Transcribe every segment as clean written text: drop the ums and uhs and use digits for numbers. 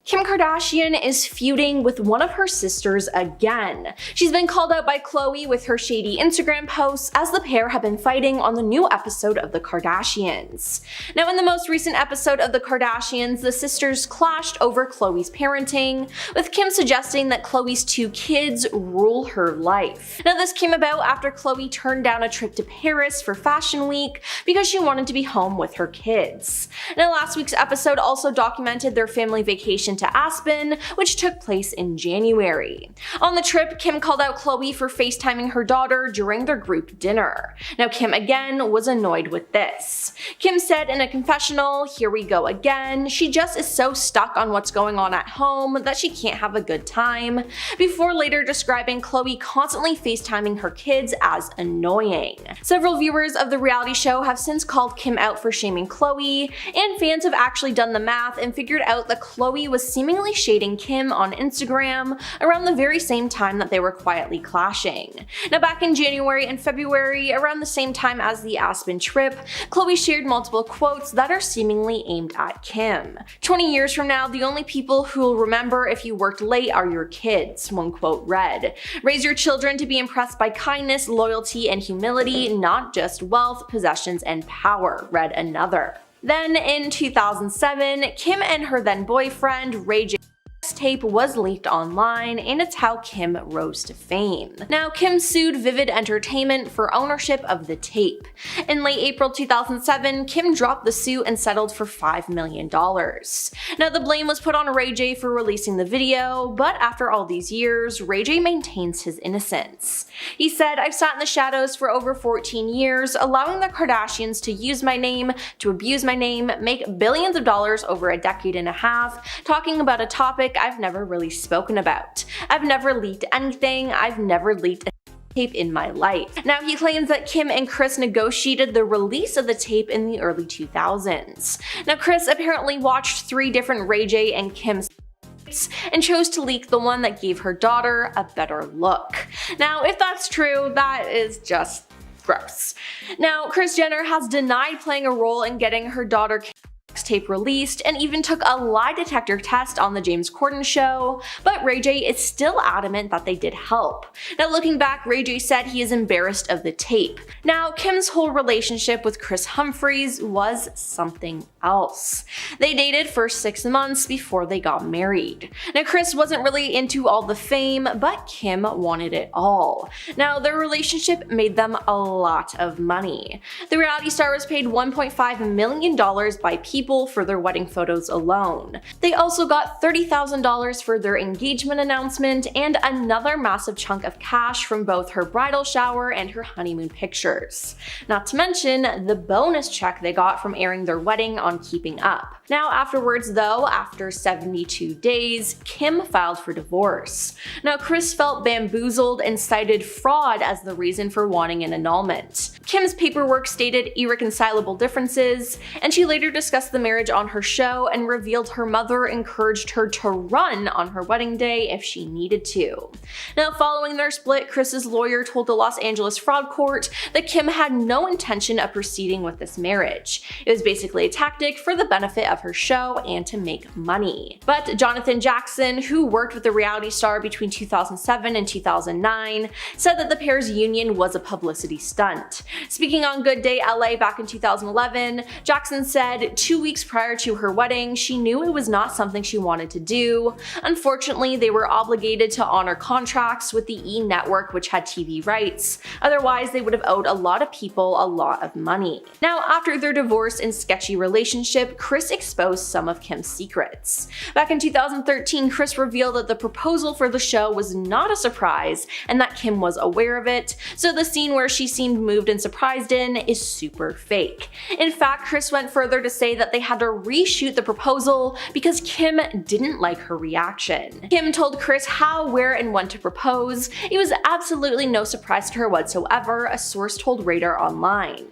Kim Kardashian is feuding with one of her sisters again. She's been called out by Khloe with her shady Instagram posts as the pair have been fighting on the new episode of The Kardashians. Now, in the most recent episode of The Kardashians, the sisters clashed over Khloe's parenting, with Kim suggesting that Khloe's 2 kids rule her life. Now, this came about after Khloe turned down a trip to Paris for Fashion Week because she wanted to be home with her kids. Now, last week's episode also documented their family vacation to Aspen, which took place in January. On the trip, Kim called out Khloe for FaceTiming her daughter during their group dinner. Now, Kim again was annoyed with this. Kim said in a confessional, "Here we go again. She just is so stuck on what's going on at home that she can't have a good time," before later describing Khloe constantly FaceTiming her kids as annoying. Several viewers of the reality show have since called Kim out for shaming Khloe, and fans have actually done the math and figured out that Khloe was seemingly shading Kim on Instagram around the very same time that they were quietly clashing. Now, back in January and February, around the same time as the Aspen trip, Khloe shared multiple quotes that are seemingly aimed at Kim. 20 years from now, the only people who will remember if you worked late are your kids, one quote read. Raise your children to be impressed by kindness, loyalty, and humility, not just wealth, possessions, and power, read another. Then in 2007, Kim and her then boyfriend, Ray J tape was leaked online, and it's how Kim rose to fame. Now, Kim sued Vivid Entertainment for ownership of the tape. In late April 2007, Kim dropped the suit and settled for $5 million. Now, the blame was put on Ray J for releasing the video, but after all these years, Ray J maintains his innocence. He said, "I've sat in the shadows for over 14 years, allowing the Kardashians to use my name, to abuse my name, make billions of dollars over a decade and a half, talking about a topic I've never really spoken about. I've never leaked anything. I've never leaked a tape in my life." Now, he claims that Kim and Kris negotiated the release of the tape in the early 2000s. Now, Kris apparently watched 3 different Ray J and Kim's and chose to leak the one that gave her daughter a better look. Now, if that's true, that is just gross. Now, Kris Jenner has denied playing a role in getting her daughter tape released and even took a lie detector test on the James Corden show, but Ray J is still adamant that they did help. Now, looking back, Ray J said he is embarrassed of the tape. Now, Kim's whole relationship with Kris Humphries was something else. They dated for 6 months before they got married. Now, Kris wasn't really into all the fame, but Kim wanted it all. Now, their relationship made them a lot of money. The reality star was paid $1.5 million by People for their wedding photos alone. They also got $30,000 for their engagement announcement and another massive chunk of cash from both her bridal shower and her honeymoon pictures. Not to mention the bonus check they got from airing their wedding on Keeping Up. Now, afterwards though, after 72 days, Kim filed for divorce. Now, Kris felt bamboozled and cited fraud as the reason for wanting an annulment. Kim's paperwork stated irreconcilable differences, and she later discussed the marriage on her show and revealed her mother encouraged her to run on her wedding day if she needed to. Now, following their split, Kris's lawyer told the Los Angeles fraud court that Kim had no intention of proceeding with this marriage. It was basically a tactic for the benefit of her show and to make money. But Jonathan Jackson, who worked with the reality star between 2007 and 2009, said that the pair's union was a publicity stunt. Speaking on Good Day LA back in 2011, Jackson said, 2 weeks prior to her wedding, she knew it was not something she wanted to do. Unfortunately, they were obligated to honor contracts with the E! Network, which had TV rights. Otherwise, they would have owed a lot of people a lot of money. Now, after their divorce and sketchy relationship, Kris exposed some of Kim's secrets. Back in 2013, Kris revealed that the proposal for the show was not a surprise and that Kim was aware of it, so the scene where she seemed moved and surprised in is super fake. In fact, Kris went further to say that they had to reshoot the proposal because Kim didn't like her reaction. Kim told Kris how, where, and when to propose. It was absolutely no surprise to her whatsoever, a source told Radar Online.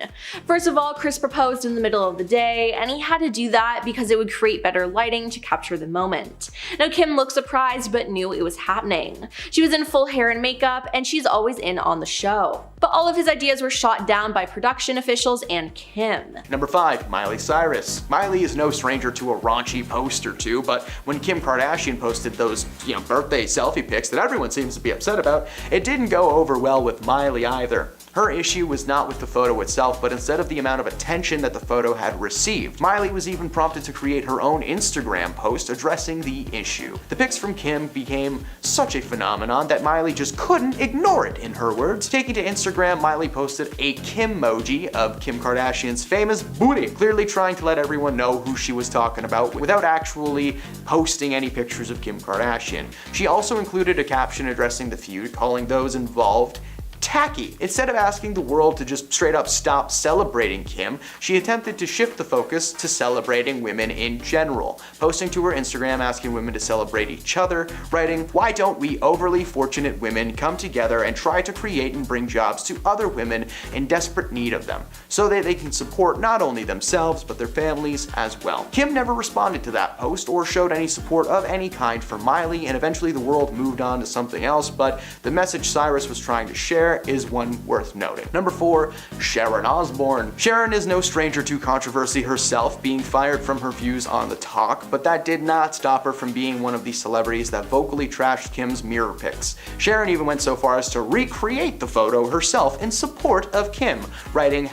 First of all, Kris proposed in the middle of the day, and he had to do that that because it would create better lighting to capture the moment. Now Kim looked surprised but knew it was happening. She was in full hair and makeup, and she's always in on the show. But all of his ideas were shot down by production officials and Kim. Number 5. Miley Cyrus. Miley is no stranger to a raunchy post or two, but when Kim Kardashian posted those, birthday selfie pics that everyone seems to be upset about, it didn't go over well with Miley either. Her issue was not with the photo itself, but instead of the amount of attention that the photo had received. Miley was even prompted to create her own Instagram post addressing the issue. The pics from Kim became such a phenomenon that Miley just couldn't ignore it, in her words. Taking to Instagram, Miley posted a Kim-moji of Kim Kardashian's famous booty, clearly trying to let everyone know who she was talking about without actually posting any pictures of Kim Kardashian. She also included a caption addressing the feud, calling those involved tacky. Instead of asking the world to just straight up stop celebrating Kim, she attempted to shift the focus to celebrating women in general, posting to her Instagram asking women to celebrate each other, writing, "Why don't we overly fortunate women come together and try to create and bring jobs to other women in desperate need of them, so that they can support not only themselves but their families as well." Kim never responded to that post or showed any support of any kind for Miley, and eventually the world moved on to something else, but the message Cyrus was trying to share is one worth noting. Number 4. Sharon Osbourne. Sharon is no stranger to controversy herself, being fired from her views on The Talk, but that did not stop her from being one of the celebrities that vocally trashed Kim's mirror pics. Sharon even went so far as to recreate the photo herself in support of Kim, writing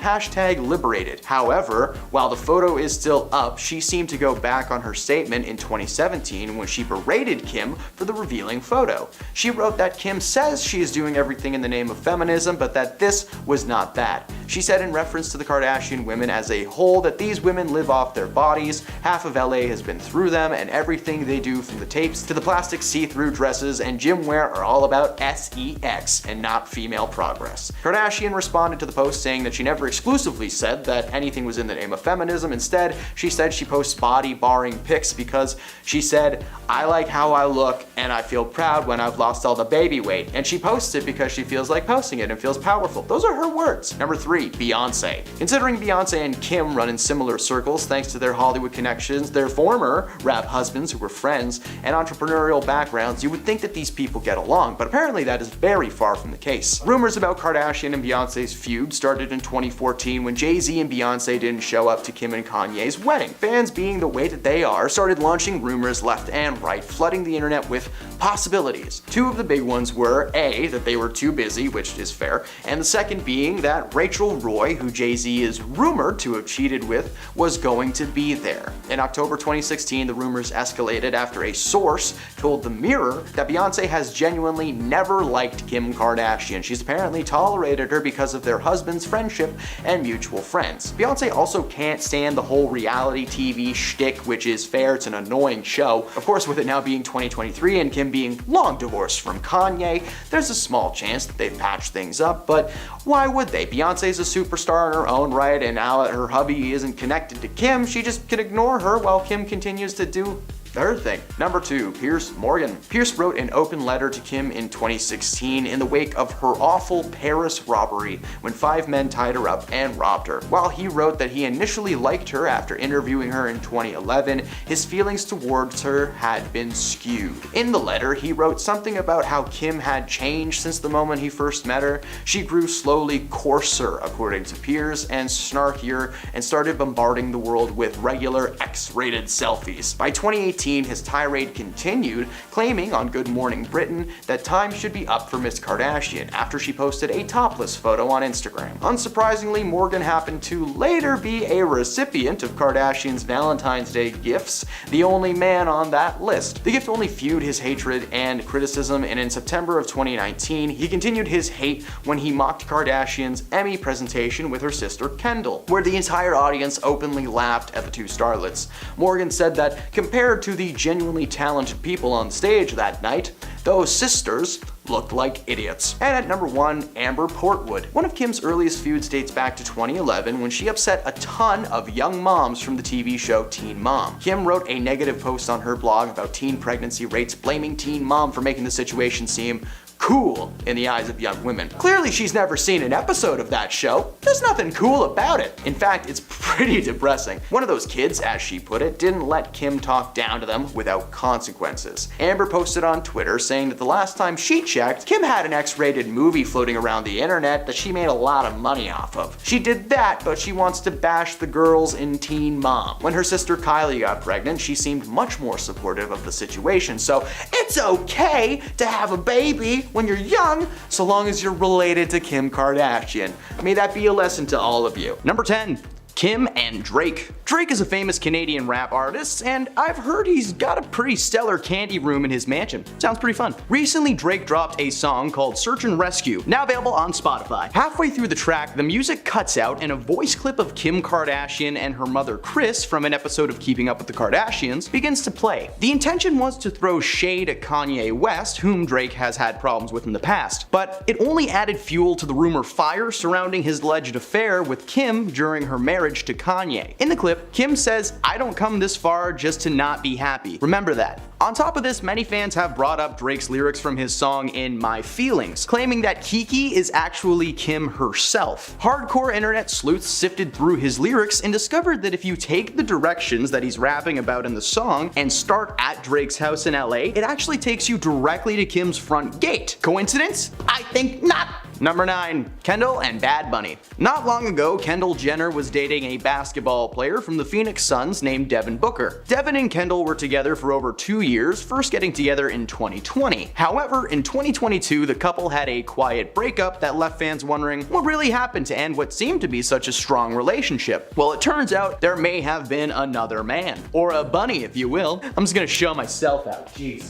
#liberated. However, while the photo is still up, she seemed to go back on her statement in 2017 when she berated Kim for the revealing photo. She wrote that Kim says she is doing everything in the name of feminism, but that this was not that. She said in reference to the Kardashian women as a whole that these women live off their bodies, half of LA has been through them, and everything they do from the tapes to the plastic see-through dresses and gym wear are all about sex and not female progress. Kardashian responded to the post saying that she never exclusively said that anything was in the name of feminism. Instead, she said she posts body-barring pics because she said, "I like how I look and I feel proud when I've lost all the baby weight," and she posts it because she feels like posting it and feels powerful. Those are her words. Number 3. Beyonce. Considering Beyonce and Kim run in similar circles thanks to their Hollywood connections, their former rap husbands who were friends, and entrepreneurial backgrounds, you would think that these people get along, but apparently that is very far from the case. Rumors about Kardashian and Beyonce's feud started in 2014 when Jay-Z and Beyonce didn't show up to Kim and Kanye's wedding. Fans, being the way that they are, started launching rumors left and right, flooding the internet with possibilities. Two of the big ones were A, that they were too busy, which is fair, and the second being that Rachel Roy, who Jay-Z is rumored to have cheated with, was going to be there. In October 2016, the rumors escalated after a source told The Mirror that Beyonce has genuinely never liked Kim Kardashian. She's apparently tolerated her because of their husband's friendship and mutual friends. Beyonce also can't stand the whole reality TV shtick, which is fair, it's an annoying show. Of course, with it now being 2023 and Kim being long divorced from Kanye, there's a small chance that they've patched things up, but why would they? Beyonce's a superstar in her own right, and now that her hubby isn't connected to Kim, she just can ignore her while Kim continues to do her thing. Number 2. Piers Morgan. Piers wrote an open letter to Kim in 2016 in the wake of her awful Paris robbery when 5 men tied her up and robbed her. While he wrote that he initially liked her after interviewing her in 2011, his feelings towards her had been skewed. In the letter, he wrote something about how Kim had changed since the moment he first met her. She grew slowly coarser, according to Piers, and snarkier, and started bombarding the world with regular X-rated selfies. By 2018, his tirade continued, claiming on Good Morning Britain that time should be up for Miss Kardashian after she posted a topless photo on Instagram. Unsurprisingly, Morgan happened to later be a recipient of Kardashian's Valentine's Day gifts, the only man on that list. The gift only fueled his hatred and criticism, and in September of 2019, he continued his hate when he mocked Kardashian's Emmy presentation with her sister Kendall, where the entire audience openly laughed at the two starlets. Morgan said that compared to the genuinely talented people on stage that night, those sisters looked like idiots. And at number 1, Amber Portwood. One of Kim's earliest feuds dates back to 2011 when she upset a ton of young moms from the TV show Teen Mom. Kim wrote a negative post on her blog about teen pregnancy rates, blaming Teen Mom for making the situation seem cool in the eyes of young women. Clearly she's never seen an episode of that show. There's nothing cool about it. In fact, it's pretty depressing. One of those kids, as she put it, didn't let Kim talk down to them without consequences. Amber posted on Twitter saying that the last time she checked, Kim had an X-rated movie floating around the internet that she made a lot of money off of. She did that, but she wants to bash the girls in Teen Mom. When her sister Kylie got pregnant, she seemed much more supportive of the situation, so it's okay to have a baby when you're young, so long as you're related to Kim Kardashian. May that be a lesson to all of you. Number 10. Kim and Drake. Drake is a famous Canadian rap artist, and I've heard he's got a pretty stellar candy room in his mansion. Sounds pretty fun. Recently, Drake dropped a song called Search and Rescue, now available on Spotify. Halfway through the track, the music cuts out and a voice clip of Kim Kardashian and her mother Kris from an episode of Keeping Up with the Kardashians begins to play. The intention was to throw shade at Kanye West, whom Drake has had problems with in the past, but it only added fuel to the rumor fire surrounding his alleged affair with Kim during her marriage to Kanye. In the clip, Kim says, "I don't come this far just to not be happy. Remember that." On top of this, many fans have brought up Drake's lyrics from his song In My Feelings, claiming that Kiki is actually Kim herself. Hardcore internet sleuths sifted through his lyrics and discovered that if you take the directions that he's rapping about in the song and start at Drake's house in LA, it actually takes you directly to Kim's front gate. Coincidence? I think not. Number 9. Kendall and Bad Bunny. Not long ago, Kendall Jenner was dating a basketball player from the Phoenix Suns named Devin Booker. Devin and Kendall were together for over 2 years, first getting together in 2020. However, in 2022, the couple had a quiet breakup that left fans wondering what really happened to end what seemed to be such a strong relationship. Well, it turns out there may have been another man. Or a bunny, if you will. I'm just gonna show myself out. Jeez.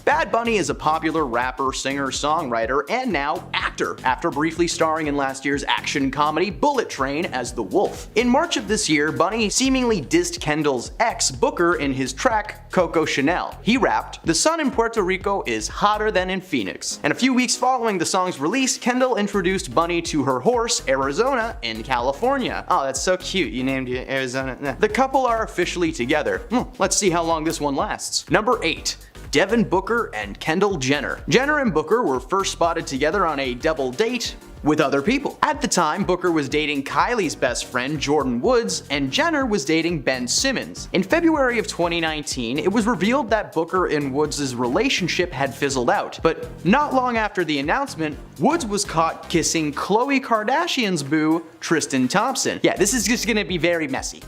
Bad Bunny is a popular rapper, singer, songwriter, and now actor, after briefly starring in last year's action comedy Bullet Train as the Wolf. In March of this year, Bunny seemingly dissed Kendall's ex, Booker, in his track Coco Chanel. He rapped, "The sun in Puerto Rico is hotter than in Phoenix." And a few weeks following the song's release, Kendall introduced Bunny to her horse, Arizona, in California. Oh, that's so cute, you named it Arizona. The couple are officially together. Let's see how long this one lasts. Number 8. Devin Booker and Kendall Jenner. Jenner and Booker were first spotted together on a double date with other people. At the time, Booker was dating Kylie's best friend, Jordyn Woods, and Jenner was dating Ben Simmons. In February of 2019, it was revealed that Booker and Woods' relationship had fizzled out. But not long after the announcement, Woods was caught kissing Khloe Kardashian's boo, Tristan Thompson. Yeah, this is just gonna be very messy.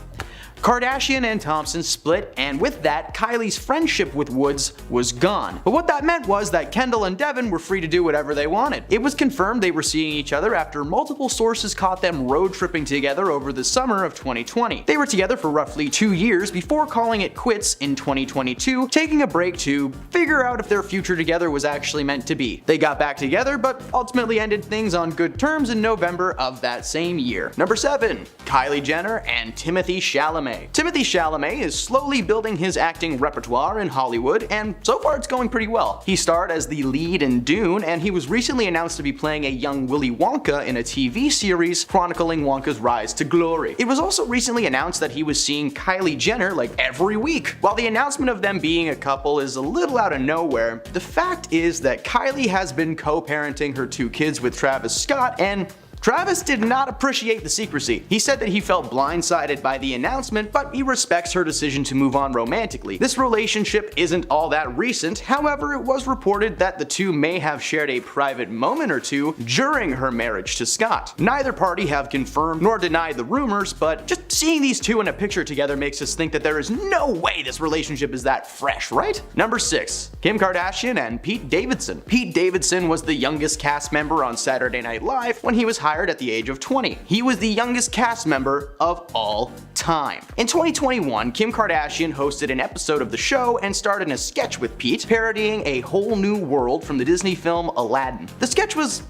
Kardashian and Thompson split, and with that, Kylie's friendship with Woods was gone. But what that meant was that Kendall and Devin were free to do whatever they wanted. It was confirmed they were seeing each other after multiple sources caught them road tripping together over the summer of 2020. They were together for roughly 2 years before calling it quits in 2022, taking a break to figure out if their future together was actually meant to be. They got back together, but ultimately ended things on good terms in November of that same year. Number 7. Kylie Jenner and Timothee Chalamet. Timothee Chalamet is slowly building his acting repertoire in Hollywood, and so far it's going pretty well. He starred as the lead in Dune, and he was recently announced to be playing a young Willy Wonka in a TV series chronicling Wonka's rise to glory. It was also recently announced that he was seeing Kylie Jenner like every week. While the announcement of them being a couple is a little out of nowhere, the fact is that Kylie has been co-parenting her 2 kids with Travis Scott, and Travis did not appreciate the secrecy. He said that he felt blindsided by the announcement, but he respects her decision to move on romantically. This relationship isn't all that recent, however, it was reported that the two may have shared a private moment or two during her marriage to Scott. Neither party have confirmed nor denied the rumors, but just seeing these two in a picture together makes us think that there is no way this relationship is that fresh, right? Number 6. Kim Kardashian and Pete Davidson. Pete Davidson was the youngest cast member on Saturday Night Live when he was hired at the age of 20. He was the youngest cast member of all time. In 2021, Kim Kardashian hosted an episode of the show and starred in a sketch with Pete, parodying A Whole New World from the Disney film Aladdin. The sketch was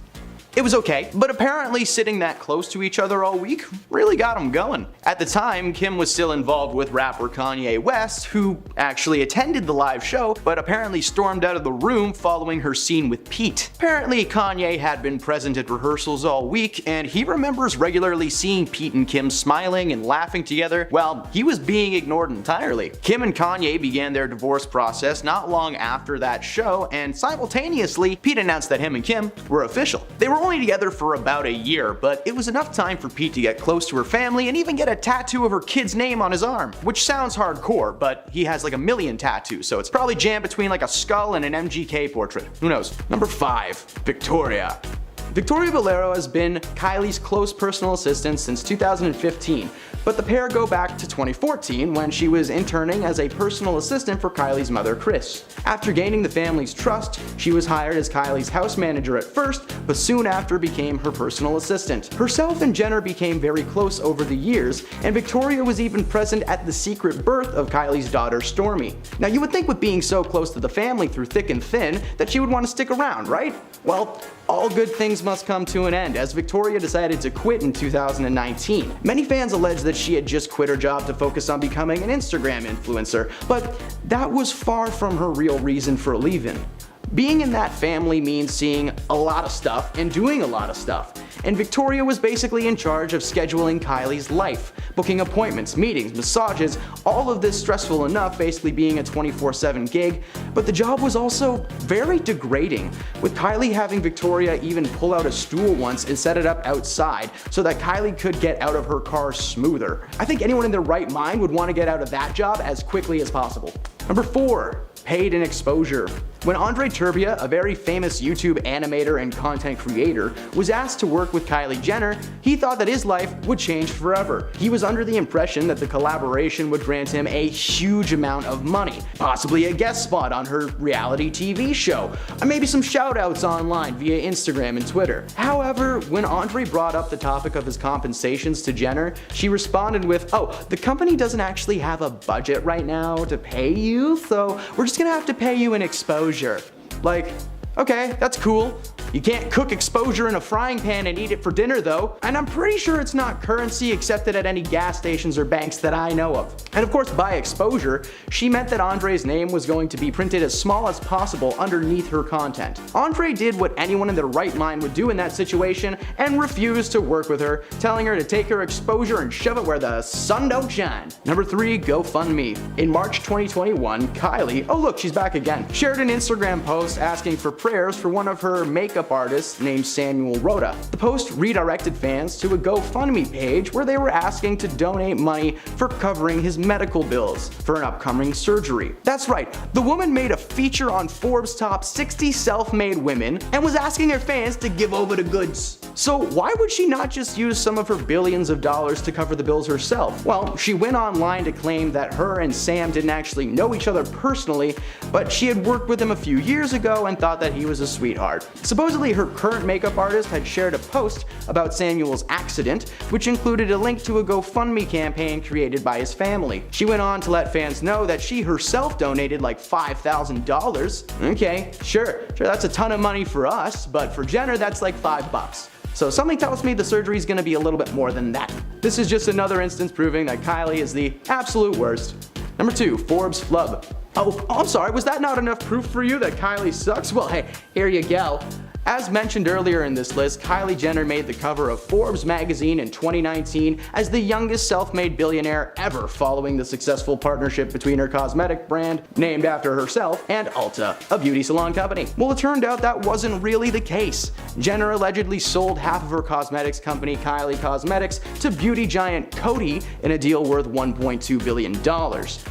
It was okay, but apparently sitting that close to each other all week really got them going. At the time, Kim was still involved with rapper Kanye West, who actually attended the live show, but apparently stormed out of the room following her scene with Pete. Apparently, Kanye had been present at rehearsals all week, and he remembers regularly seeing Pete and Kim smiling and laughing together while he was being ignored entirely. Kim and Kanye began their divorce process not long after that show, and simultaneously, Pete announced that him and Kim were official. They were only together for about a year, but it was enough time for Pete to get close to her family and even get a tattoo of her kid's name on his arm, which sounds hardcore, but he has like a million tattoos, so it's probably jammed between like a skull and an MGK portrait. Who knows? Number 5. Victoria. Victoria Valero has been Kylie's close personal assistant since 2015, but the pair go back to 2014 when she was interning as a personal assistant for Kylie's mother, Kris. After gaining the family's trust, she was hired as Kylie's house manager at first, but soon after became her personal assistant. Herself and Jenner became very close over the years, and Victoria was even present at the secret birth of Kylie's daughter, Stormi. Now you would think with being so close to the family through thick and thin that she would want to stick around, right? Well, all good things must come to an end, as Victoria decided to quit in 2019. Many fans allege that she had just quit her job to focus on becoming an Instagram influencer, but that was far from her real reason for leaving. Being in that family means seeing a lot of stuff and doing a lot of stuff, and Victoria was basically in charge of scheduling Kylie's life, booking appointments, meetings, massages, all of this stressful enough, basically being a 24/7 gig, but the job was also very degrading, with Kylie having Victoria even pull out a stool once and set it up outside so that Kylie could get out of her car smoother. I think anyone in their right mind would want to get out of that job as quickly as possible. Number 4. Paid in exposure. When Andre Turbia, a very famous YouTube animator and content creator, was asked to work with Kylie Jenner, he thought that his life would change forever. He was under the impression that the collaboration would grant him a huge amount of money, possibly a guest spot on her reality TV show, and maybe some shoutouts online via Instagram and Twitter. However, when Andre brought up the topic of his compensations to Jenner, she responded with, "Oh, the company doesn't actually have a budget right now to pay you, so we're just gonna have to pay you in exposure." Like, okay, that's cool. You can't cook exposure in a frying pan and eat it for dinner though, and I'm pretty sure it's not currency accepted at any gas stations or banks that I know of. And of course, by exposure, she meant that Andre's name was going to be printed as small as possible underneath her content. Andre did what anyone in their right mind would do in that situation and refused to work with her, telling her to take her exposure and shove it where the sun don't shine. Number 3, GoFundMe. In March 2021, Kylie, oh look, she's back again, shared an Instagram post asking for prayers for one of her makeup artist named Samuel Rhoda. The post redirected fans to a GoFundMe page where they were asking to donate money for covering his medical bills for an upcoming surgery. That's right, the woman made a feature on Forbes' top 60 self-made women and was asking her fans to give over the goods. So why would she not just use some of her billions of dollars to cover the bills herself? Well, she went online to claim that her and Sam didn't actually know each other personally, but she had worked with him a few years ago and thought that he was a sweetheart. Supposedly, her current makeup artist had shared a post about Samuel's accident, which included a link to a GoFundMe campaign created by his family. She went on to let fans know that she herself donated like $5,000. Okay, sure, that's a ton of money for us, but for Jenner, that's like $5. So something tells me the surgery is going to be a little bit more than that. This is just another instance proving that Kylie is the absolute worst. Number 2, Forbes flub. Oh, I'm sorry, was that not enough proof for you that Kylie sucks? Well, hey, here you go. As mentioned earlier in this list, Kylie Jenner made the cover of Forbes magazine in 2019 as the youngest self-made billionaire ever, following the successful partnership between her cosmetic brand, named after herself, and Ulta, a beauty salon company. Well, it turned out that wasn't really the case. Jenner allegedly sold half of her cosmetics company, Kylie Cosmetics, to beauty giant Coty in a deal worth $1.2 billion.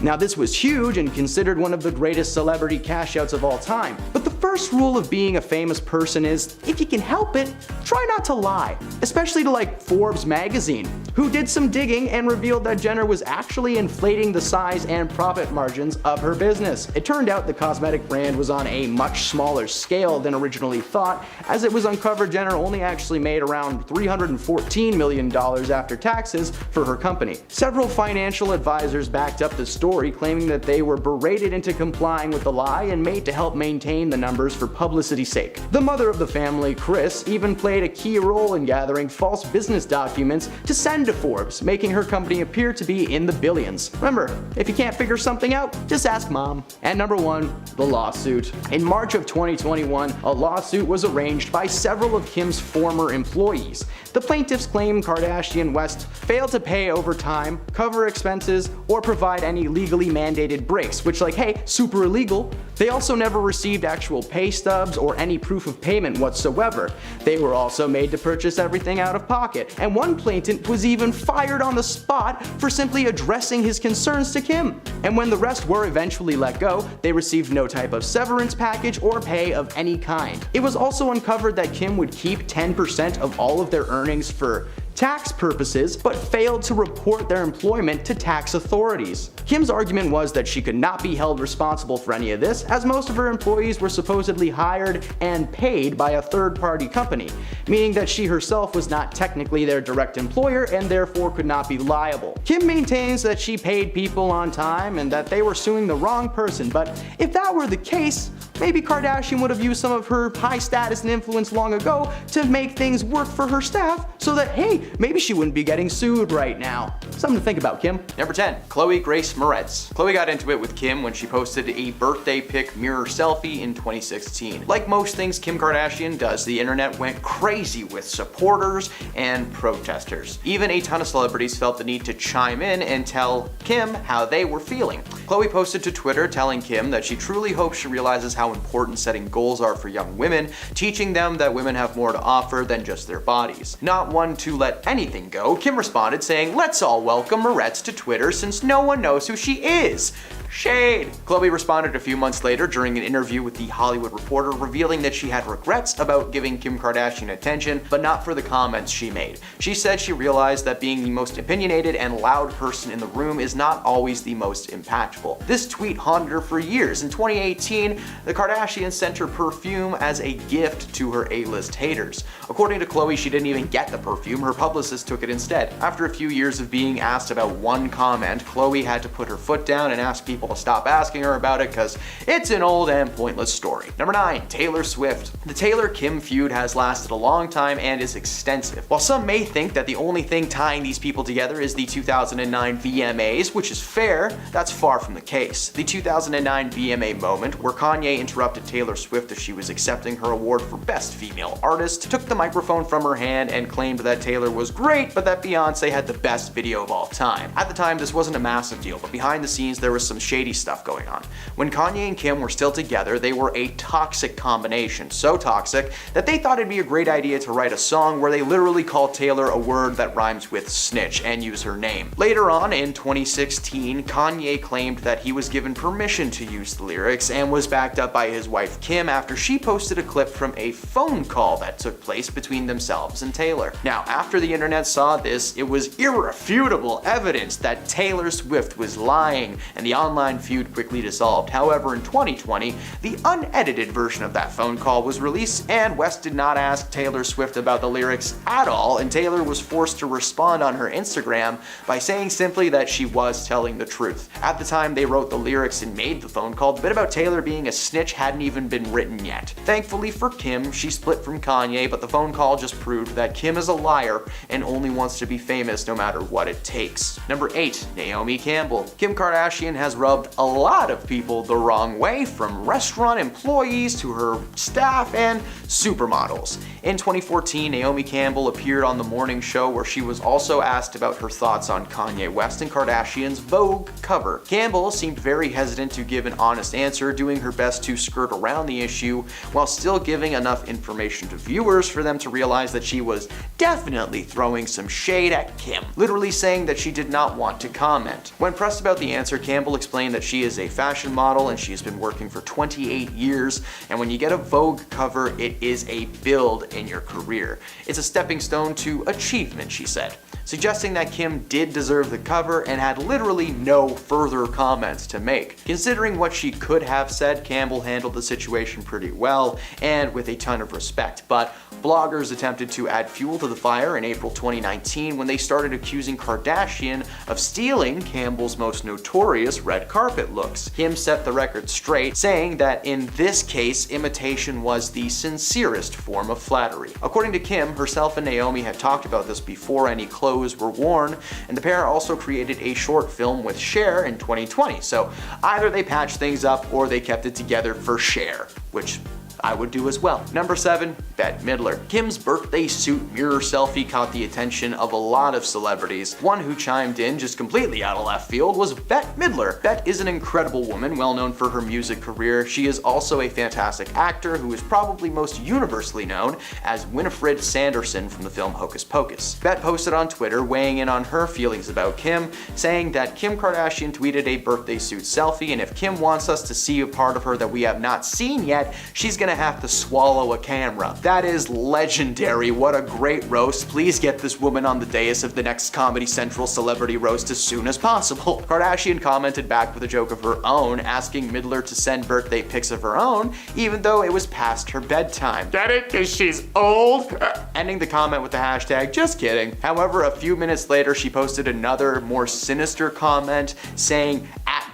Now, this was huge and considered one of the greatest celebrity cash outs of all time. But the first rule of being a famous person is, if you can help it, try not to lie. Especially to like Forbes magazine, who did some digging and revealed that Jenner was actually inflating the size and profit margins of her business. It turned out the cosmetic brand was on a much smaller scale than originally thought, as it was uncovered Jenner only actually made around $314 million after taxes for her company. Several financial advisors backed up the story, claiming that they were berated into complying with the lie and made to help maintain the numbers members for publicity's sake. The mother of the family, Kris, even played a key role in gathering false business documents to send to Forbes, making her company appear to be in the billions. Remember, if you can't figure something out, just ask mom. And number 1, the lawsuit. In March of 2021, a lawsuit was arranged by several of Kim's former employees. The plaintiffs claim Kardashian West failed to pay overtime, cover expenses, or provide any legally mandated breaks, which, like, hey, super illegal. They also never received actual pay stubs or any proof of payment whatsoever. They were also made to purchase everything out of pocket, and one plaintiff was even fired on the spot for simply addressing his concerns to Kim. And when the rest were eventually let go, they received no type of severance package or pay of any kind. It was also uncovered that Kim would keep 10% of all of their earnings for tax purposes, but failed to report their employment to tax authorities. Kim's argument was that she could not be held responsible for any of this, as most of her employees were supposedly hired and paid by a third-party company, meaning that she herself was not technically their direct employer and therefore could not be liable. Kim maintains that she paid people on time and that they were suing the wrong person, but if that were the case, maybe Kardashian would have used some of her high status and influence long ago to make things work for her staff so that, hey, maybe she wouldn't be getting sued right now. Something to think about, Kim. Number 10, Khloe Grace Moretz. Khloe got into it with Kim when she posted a birthday pic mirror selfie in 2016. Like most things Kim Kardashian does, the internet went crazy with supporters and protesters. Even a ton of celebrities felt the need to chime in and tell Kim how they were feeling. Khloe posted to Twitter telling Kim that she truly hopes she realizes how important setting goals are for young women, teaching them that women have more to offer than just their bodies. Not one to let anything go, Kim responded saying, "Let's all welcome Moretz to Twitter since no one knows who she is." Shade! Khloe responded a few months later during an interview with The Hollywood Reporter, revealing that she had regrets about giving Kim Kardashian attention, but not for the comments she made. She said she realized that being the most opinionated and loud person in the room is not always the most impactful. This tweet haunted her for years. In 2018, the Kardashians sent her perfume as a gift to her A-list haters. According to Khloe, she didn't even get the perfume, her publicist took it instead. After a few years of being asked about one comment, Khloe had to put her foot down and ask people to stop asking her about it because it's an old and pointless story. Number 9, Taylor Swift. The Taylor-Kim feud has lasted a long time and is extensive. While some may think that the only thing tying these people together is the 2009 VMAs, which is fair, that's far from the case. The 2009 VMA moment, where Kanye interrupted Taylor Swift as she was accepting her award for Best Female Artist, took the microphone from her hand and claimed that Taylor was great, but that Beyonce had the best video of all time. At the time, this wasn't a massive deal, but behind the scenes there was some shady stuff going on. When Kanye and Kim were still together, they were a toxic combination, so toxic that they thought it'd be a great idea to write a song where they literally call Taylor a word that rhymes with snitch and use her name. Later on in 2016, Kanye claimed that he was given permission to use the lyrics and was backed up by his wife Kim after she posted a clip from a phone call that took place between themselves and Taylor. Now, after the internet saw this, it was irrefutable evidence that Taylor Swift was lying, and the online feud quickly dissolved. However, in 2020, the unedited version of that phone call was released, and West did not ask Taylor Swift about the lyrics at all, and Taylor was forced to respond on her Instagram by saying simply that she was telling the truth. At the time they wrote the lyrics and made the phone call, the bit about Taylor being a snitch hadn't even been written yet. Thankfully for Kim, she split from Kanye, but the phone call just proved that Kim is a liar and only wants to be famous no matter what it takes. Number 8, Naomi Campbell. Kim Kardashian has rubbed a lot of people the wrong way, from restaurant employees to her staff and supermodels. In 2014, Naomi Campbell appeared on The Morning Show, where she was also asked about her thoughts on Kanye West and Kardashian's Vogue cover. Campbell seemed very hesitant to give an honest answer, doing her best to skirt around the issue while still giving enough information to viewers for them to realize that she was definitely throwing some shade at Kim, literally saying that she did not want to comment. When pressed about the answer, Campbell explained that she is a fashion model and she has been working for 28 years, and when you get a Vogue cover, it is a build in your career. It's a stepping stone to achievement, she said. suggesting that Kim did deserve the cover and had literally no further comments to make. Considering what she could have said, Campbell handled the situation pretty well and with a ton of respect, but bloggers attempted to add fuel to the fire in April 2019 when they started accusing Kardashian of stealing Campbell's most notorious red carpet looks. Kim set the record straight, saying that in this case, imitation was the sincerest form of flattery. According to Kim, herself and Naomi had talked about this before any clothes were worn, and the pair also created a short film with Cher in 2020, so either they patched things up or they kept it together for Cher, which I would do as well. Number 7, Bette Midler. Kim's birthday suit mirror selfie caught the attention of a lot of celebrities. One who chimed in just completely out of left field was Bette Midler. Bette is an incredible woman, well known for her music career. She is also a fantastic actor who is probably most universally known as Winifred Sanderson from the film Hocus Pocus. Bette posted on Twitter weighing in on her feelings about Kim, saying that Kim Kardashian tweeted a birthday suit selfie, and if Kim wants us to see a part of her that we have not seen yet, she's gonna have to swallow a camera. That is legendary. What a great roast. Please get this woman on the dais of the next Comedy Central celebrity roast as soon as possible. Kardashian commented back with a joke of her own, asking Midler to send birthday pics of her own, even though it was past her bedtime. Get it? Cause she's old? Ending the comment with the hashtag, just kidding. However, a few minutes later, she posted another, more sinister comment saying,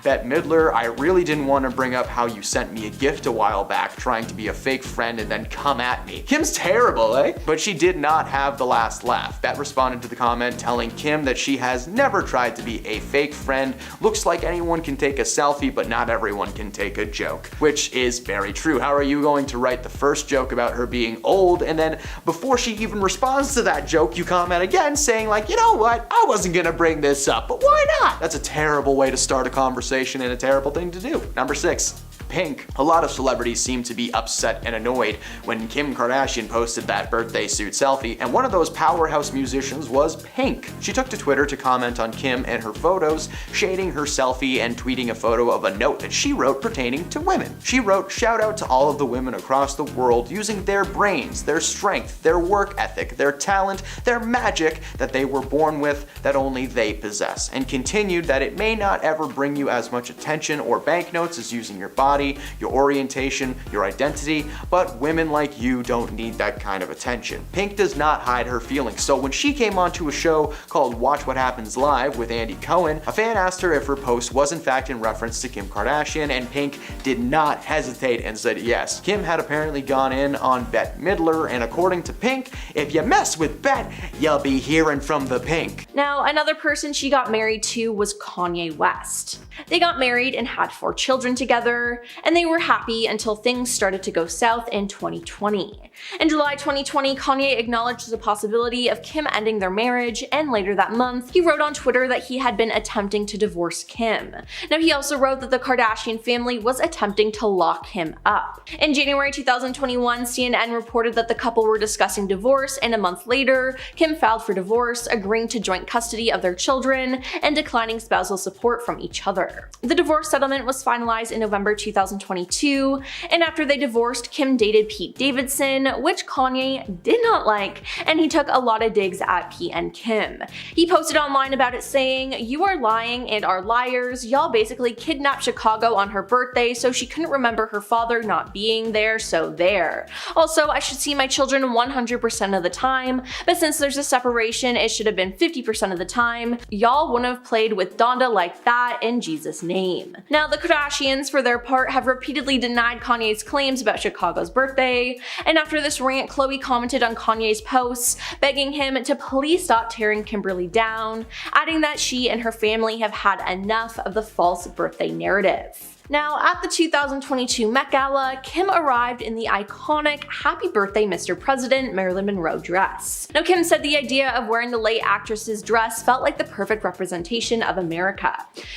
Bette Midler, I really didn't want to bring up how you sent me a gift a while back trying to be a fake friend and then come at me. Kim's terrible, eh? But she did not have the last laugh. Bette responded to the comment telling Kim that she has never tried to be a fake friend. Looks like anyone can take a selfie, but not everyone can take a joke. Which is very true. How are you going to write the first joke about her being old, and then before she even responds to that joke, you comment again saying like, you know what, I wasn't gonna bring this up, but why not? That's a terrible way to start a conversation and a terrible thing to do. Number 6. Pink. A lot of celebrities seem to be upset and annoyed when Kim Kardashian posted that birthday suit selfie, and one of those powerhouse musicians was Pink. She took to Twitter to comment on Kim and her photos, shading her selfie and tweeting a photo of a note that she wrote pertaining to women. She wrote, "Shout out to all of the women across the world using their brains, their strength, their work ethic, their talent, their magic that they were born with that only they possess," and continued that it may not ever bring you as much attention or banknotes as using your body, your orientation, your identity, but women like you don't need that kind of attention. Pink does not hide her feelings, so when she came onto a show called Watch What Happens Live with Andy Cohen, a fan asked her if her post was in fact in reference to Kim Kardashian, and Pink did not hesitate and said yes. Kim had apparently gone in on Bette Midler, and according to Pink, if you mess with Bette, you'll be hearing from the Pink. Now, another person she got married to was Kanye West. They got married and had 4 children together, and they were happy until things started to go south in 2020. In July 2020, Kanye acknowledged the possibility of Kim ending their marriage, and later that month, he wrote on Twitter that he had been attempting to divorce Kim. Now, he also wrote that the Kardashian family was attempting to lock him up. In January 2021, CNN reported that the couple were discussing divorce, and a month later, Kim filed for divorce, agreeing to joint custody of their children and declining spousal support from each other. The divorce settlement was finalized in November 2022, and after they divorced, Kim dated Pete Davidson, which Kanye did not like, and he took a lot of digs at Pete and Kim. He posted online about it saying, "You are lying and are liars. Y'all basically kidnapped Chicago on her birthday so she couldn't remember her father not being there, so there. Also, I should see my children 100% of the time, but since there's a separation, it should have been 50% of the time. Y'all wouldn't have played with Donda like that in Jesus' name." Now, the Kardashians, for their part, have repeatedly denied Kanye's claims about Chicago's birthday, and after this rant, Khloe commented on Kanye's posts, begging him to please stop tearing Kimberly down, adding that she and her family have had enough of the false birthday narrative. Now, at the 2022 Met Gala, Kim arrived in the iconic Happy Birthday Mr. President Marilyn Monroe dress. Now, Kim said the idea of wearing the late actress's dress felt like the perfect representation of America.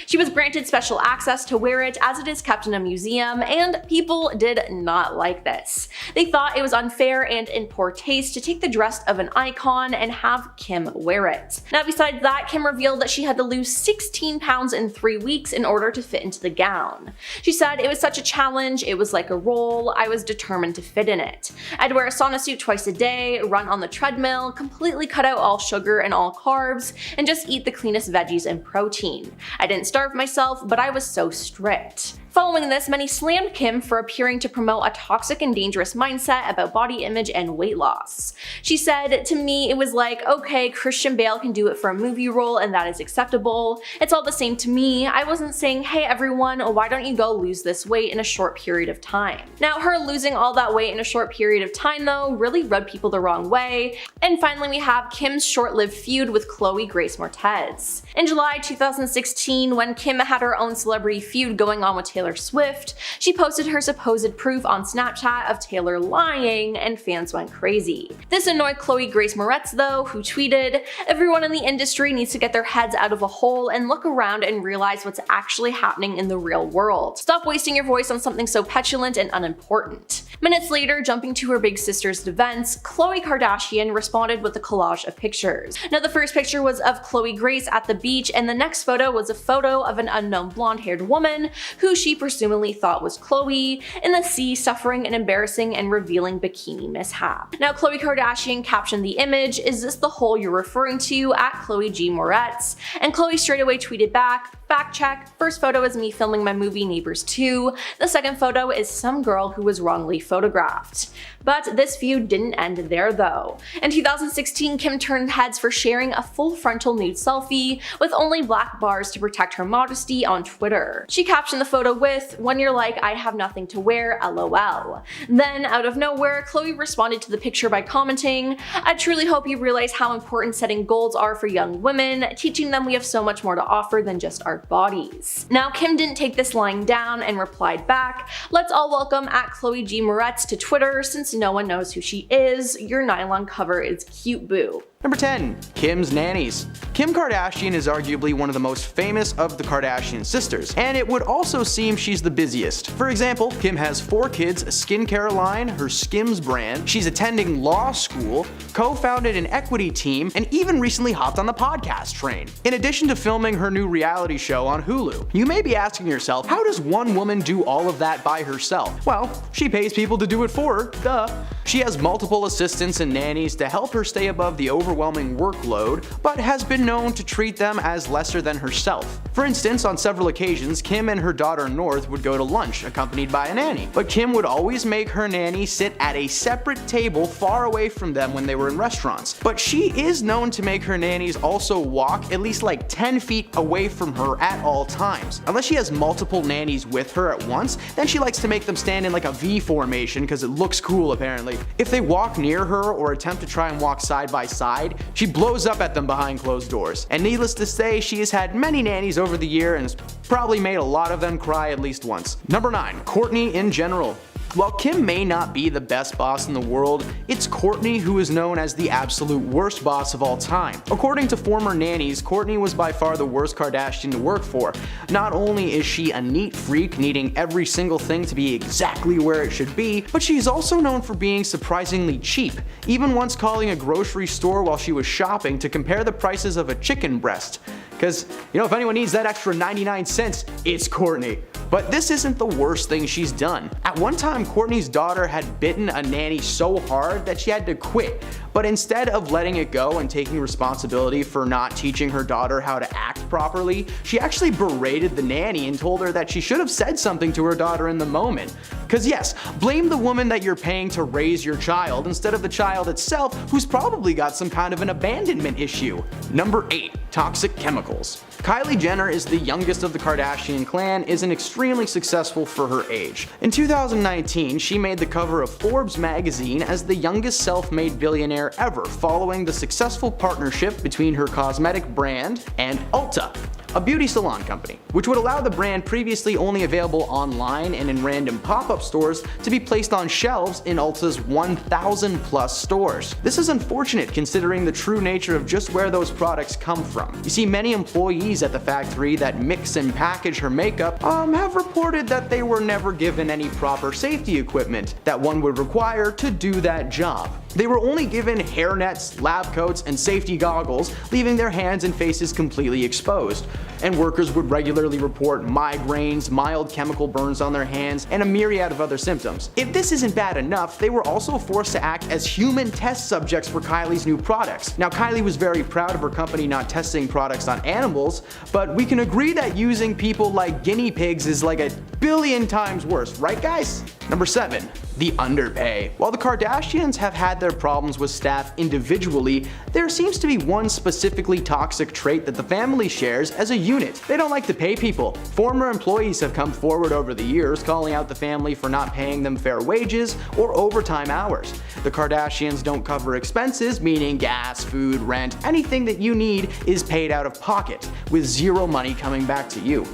She was granted special access to wear it as it is kept in a museum, and people did not like this. They thought it was unfair and in poor taste to take the dress of an icon and have Kim wear it. Now, besides that, Kim revealed that she had to lose 16 pounds in 3 weeks in order to fit into the gown. She said, "It was such a challenge, it was like a role, I was determined to fit in it. I'd wear a sauna suit twice a day, run on the treadmill, completely cut out all sugar and all carbs, and just eat the cleanest veggies and protein. I didn't starve myself, but I was so strict." Following this, many slammed Kim for appearing to promote a toxic and dangerous mindset about body image and weight loss. She said, "To me, it was like, okay, Christian Bale can do it for a movie role and that is acceptable. It's all the same to me. I wasn't saying, hey everyone, why don't you go lose this weight in a short period of time." Now, her losing all that weight in a short period of time though really rubbed people the wrong way. And finally, we have Kim's short-lived feud with Khloe Grace Moretz. In July 2016, when Kim had her own celebrity feud going on with Taylor Swift, she posted her supposed proof on Snapchat of Taylor lying, and fans went crazy. This annoyed Khloe Grace Moretz though, who tweeted, "Everyone in the industry needs to get their heads out of a hole and look around and realize what's actually happening in the real world. Stop wasting your voice on something so petulant and unimportant." Minutes later, jumping to her big sister's defense, Khloe Kardashian responded with a collage of pictures. Now, the first picture was of Khloe Grace at the beach, and the next photo was a photo of an unknown blonde-haired woman who she presumably thought was Khloe in the sea, suffering an embarrassing and revealing bikini mishap. Now, Khloe Kardashian captioned the image, "Is this the hole you're referring to?" at Chloe G. Moretz, and Khloe straight away tweeted back, "Fact check, first photo is me filming my movie Neighbors 2, the second photo is some girl who was wrongly photographed." But this feud didn't end there though. In 2016, Kim turned heads for sharing a full frontal nude selfie with only black bars to protect her modesty on Twitter. She captioned the photo with, "When you're like, I have nothing to wear, LOL." Then, out of nowhere, Khloe responded to the picture by commenting, "I truly hope you realize how important setting goals are for young women, teaching them we have so much more to offer than just our bodies." Now, Kim didn't take this lying down and replied back, "Let's all welcome at Chloe G. Moretz to Twitter since no one knows who she is. Your nylon cover is cute, boo." Number 10. Kim's nannies. Kim Kardashian is arguably one of the most famous of the Kardashian sisters, and it would also seem she's the busiest. For example, Kim has 4 kids, a skincare line, her Skims brand, she's attending law school, co-founded an equity team, and even recently hopped on the podcast train. In addition to filming her new reality show on Hulu. You may be asking yourself, how does one woman do all of that by herself? Well, she pays people to do it for her, duh. She has multiple assistants and nannies to help her stay above the overwhelming workload, but has been known to treat them as lesser than herself. For instance, on several occasions, Kim and her daughter North would go to lunch accompanied by a nanny, but Kim would always make her nanny sit at a separate table far away from them when they were in restaurants. But she is known to make her nannies also walk at least like 10 feet away from her at all times. Unless she has multiple nannies with her at once, then she likes to make them stand in like a V formation because it looks cool apparently. If they walk near her or attempt to try and walk side by side, she blows up at them behind closed doors. And needless to say, she has had many nannies over the year and has probably made a lot of them cry at least once. Number 9. Kourtney in general. While Kim may not be the best boss in the world, it's Kourtney who is known as the absolute worst boss of all time. According to former nannies, Kourtney was by far the worst Kardashian to work for. Not only is she a neat freak, needing every single thing to be exactly where it should be, but she's also known for being surprisingly cheap, even once calling a grocery store while she was shopping to compare the prices of a chicken breast. Because, if anyone needs that extra 99 cents, it's Kourtney. But this isn't the worst thing she's done. At one time, Kourtney's daughter had bitten a nanny so hard that she had to quit. But instead of letting it go and taking responsibility for not teaching her daughter how to act properly, she actually berated the nanny and told her that she should have said something to her daughter in the moment. Cause yes, blame the woman that you're paying to raise your child instead of the child itself, who's probably got some kind of an abandonment issue. Number 8. Toxic chemicals. Kylie Jenner is the youngest of the Kardashian clan, is extremely successful for her age. In 2019, she made the cover of Forbes magazine as the youngest self-made billionaire ever, following the successful partnership between her cosmetic brand and Ulta, a beauty salon company, which would allow the brand previously only available online and in random pop-up stores to be placed on shelves in Ulta's 1,000 plus stores. This is unfortunate considering the true nature of just where those products come from. You see, many employees at the factory that mix and package her makeup have reported that they were never given any proper safety equipment that one would require to do that job. They were only given hairnets, lab coats, and safety goggles, leaving their hands and faces completely exposed. and workers would regularly report migraines, mild chemical burns on their hands, and a myriad of other symptoms. If this isn't bad enough, they were also forced to act as human test subjects for Kylie's new products. Now, Kylie was very proud of her company not testing products on animals, but we can agree that using people like guinea pigs is like a billion times worse, right guys? Number 7. The underpay. While the Kardashians have had their problems with staff individually, there seems to be one specifically toxic trait that the family shares as a unit. They don't like to pay people. Former employees have come forward over the years calling out the family for not paying them fair wages or overtime hours. The Kardashians don't cover expenses, meaning gas, food, rent, anything that you need is paid out of pocket, with zero money coming back to you.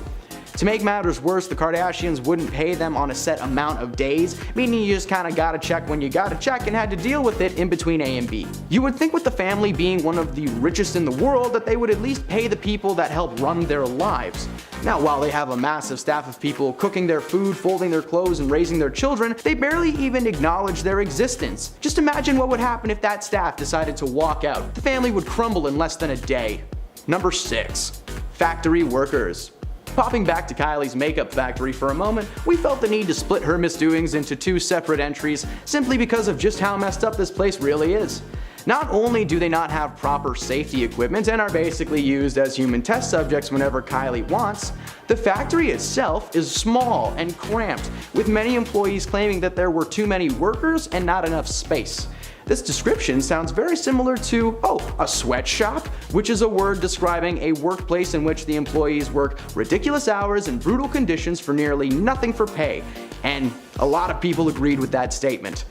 To make matters worse, the Kardashians wouldn't pay them on a set amount of days, meaning you just kinda gotta check when you gotta check and had to deal with it in between A and B. You would think with the family being one of the richest in the world that they would at least pay the people that help run their lives. Now, while they have a massive staff of people cooking their food, folding their clothes, and raising their children, they barely even acknowledge their existence. Just imagine what would happen if that staff decided to walk out. The family would crumble in less than a day. Number 6. Factory workers. Popping back to Kylie's makeup factory for a moment, we felt the need to split her misdoings into 2 separate entries simply because of just how messed up this place really is. Not only do they not have proper safety equipment and are basically used as human test subjects whenever Kylie wants, the factory itself is small and cramped, with many employees claiming that there were too many workers and not enough space. This description sounds very similar to, a sweatshop, which is a word describing a workplace in which the employees work ridiculous hours and brutal conditions for nearly nothing for pay. And a lot of people agreed with that statement.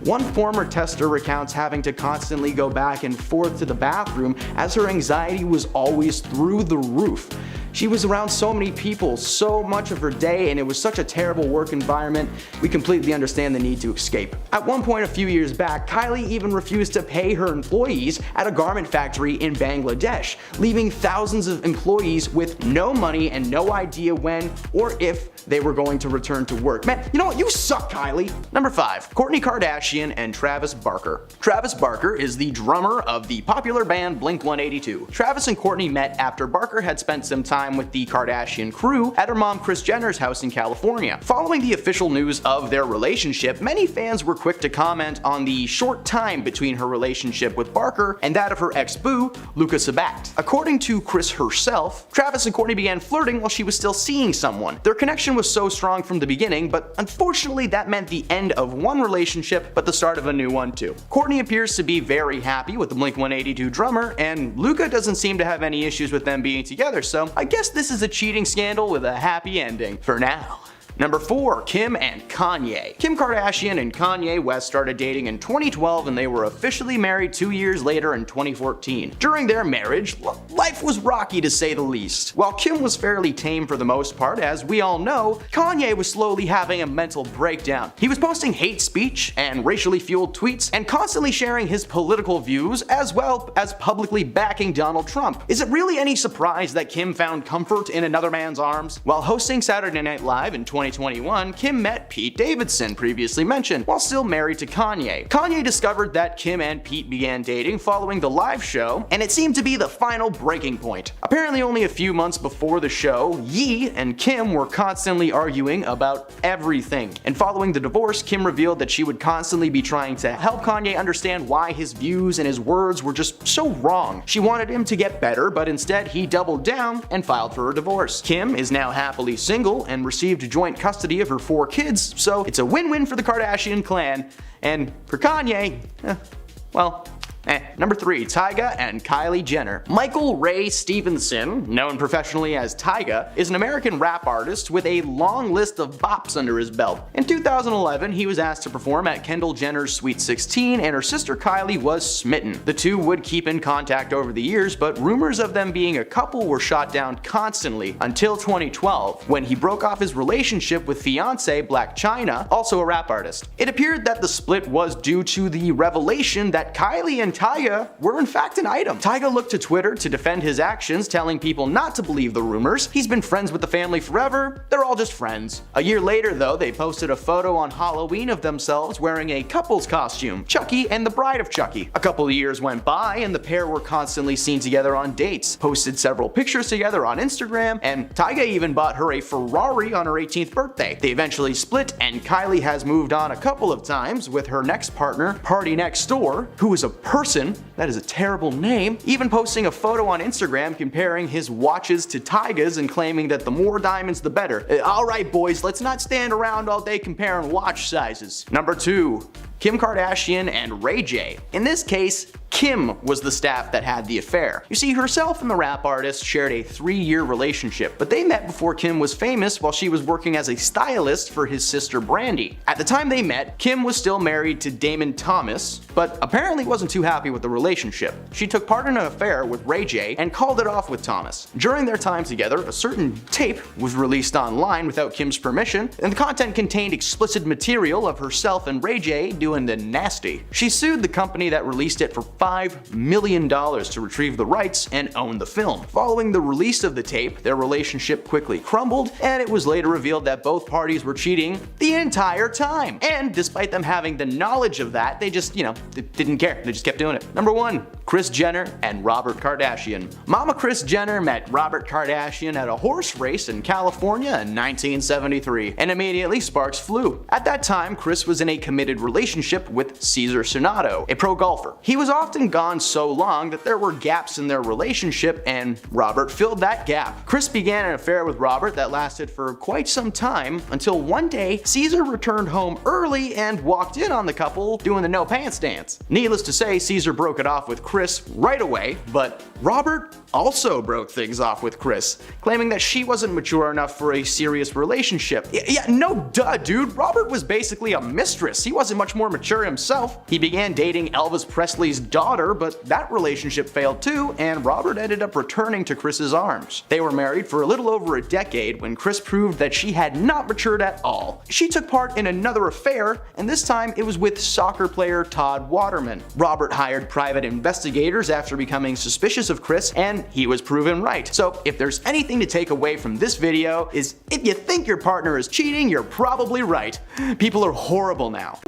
One former tester recounts having to constantly go back and forth to the bathroom as her anxiety was always through the roof. She was around so many people so much of her day, and it was such a terrible work environment. We completely understand the need to escape. At one point a few years back, Kylie even refused to pay her employees at a garment factory in Bangladesh, leaving thousands of employees with no money and no idea when or if they were going to return to work. Man, you know what? You suck, Kylie. Number 5. Kourtney Kardashian and Travis Barker. Travis Barker is the drummer of the popular band Blink-182. Travis and Kourtney met after Barker had spent some time with the Kardashian crew at her mom Kris Jenner's house in California. Following the official news of their relationship, many fans were quick to comment on the short time between her relationship with Barker and that of her ex-boo, Luka Sabat. According to Kris herself, Travis and Kourtney began flirting while she was still seeing someone. Their connection was so strong from the beginning, but unfortunately that meant the end of one relationship but the start of a new one too. Kourtney appears to be very happy with the Blink-182 drummer, and Luka doesn't seem to have any issues with them being together, so I guess this is a cheating scandal with a happy ending for now. Number 4. Kim and Kanye. Kim Kardashian and Kanye West started dating in 2012 and they were officially married 2 years later in 2014. During their marriage, life was rocky to say the least. While Kim was fairly tame for the most part, as we all know, Kanye was slowly having a mental breakdown. He was posting hate speech and racially fueled tweets and constantly sharing his political views as well as publicly backing Donald Trump. Is it really any surprise that Kim found comfort in another man's arms? While hosting Saturday Night Live in 2021, Kim met Pete Davidson, previously mentioned, while still married to Kanye. Kanye discovered that Kim and Pete began dating following the live show, and it seemed to be the final breaking point. Apparently only a few months before the show, Ye and Kim were constantly arguing about everything. And following the divorce, Kim revealed that she would constantly be trying to help Kanye understand why his views and his words were just so wrong. She wanted him to get better, but instead he doubled down and filed for a divorce. Kim is now happily single and received joint custody of her 4 kids, so it's a win-win for the Kardashian clan, and for Kanye, Number 3. Tyga and Kylie Jenner. Michael Ray Stevenson, known professionally as Tyga, is an American rap artist with a long list of bops under his belt. In 2011, he was asked to perform at Kendall Jenner's Sweet 16, and her sister Kylie was smitten. The two would keep in contact over the years, but rumors of them being a couple were shot down constantly until 2012, when he broke off his relationship with fiancée Blac Chyna, also a rap artist. It appeared that the split was due to the revelation that Kylie and Tyga were in fact an item. Tyga looked to Twitter to defend his actions, telling people not to believe the rumors. He's been friends with the family forever, they're all just friends. A year later though, they posted a photo on Halloween of themselves wearing a couple's costume, Chucky and the bride of Chucky. A couple of years went by and the pair were constantly seen together on dates, posted several pictures together on Instagram, and Tyga even bought her a Ferrari on her 18th birthday. They eventually split, and Kylie has moved on a couple of times with her next partner, Party Next Door, who is a person, that is a terrible name, even posting a photo on Instagram comparing his watches to Tyga's and claiming that the more diamonds the better. Alright boys, let's not stand around all day comparing watch sizes. Number 2. Kim Kardashian and Ray J. In this case, Kim was the staff that had the affair. You see, herself and the rap artist shared a 3-year relationship, but they met before Kim was famous while she was working as a stylist for his sister Brandy. At the time they met, Kim was still married to Damon Thomas, but apparently wasn't too happy with the relationship. She took part in an affair with Ray J and called it off with Thomas. During their time together, a certain tape was released online without Kim's permission, and the content contained explicit material of herself and Ray J doing the nasty. She sued the company that released it for $5 million to retrieve the rights and own the film. Following the release of the tape, their relationship quickly crumbled, and it was later revealed that both parties were cheating the entire time. And despite them having the knowledge of that, they just, they didn't care. They just kept doing it. Number 1. Kris Jenner and Robert Kardashian. Mama Kris Jenner met Robert Kardashian at a horse race in California in 1973, and immediately sparks flew. At that time, Kris was in a committed relationship with Cesar Sonato, a pro golfer. He was often gone so long that there were gaps in their relationship, and Robert filled that gap. Kris began an affair with Robert that lasted for quite some time, until one day, Cesar returned home early and walked in on the couple doing the no pants dance. Needless to say, Cesar broke it off with Kris right away, but Robert also broke things off with Kris, claiming that she wasn't mature enough for a serious relationship. Yeah, no duh, dude. Robert was basically a mistress. He wasn't much more mature himself. He began dating Elvis Presley's daughter, but that relationship failed too, and Robert ended up returning to Kris's arms. They were married for a little over a decade when Kris proved that she had not matured at all. She took part in another affair, and this time it was with soccer player Todd Waterman. Robert hired private investigators after becoming suspicious of Kris, and he was proven right. So if there's anything to take away from this video, is if you think your partner is cheating, you're probably right. People are horrible now.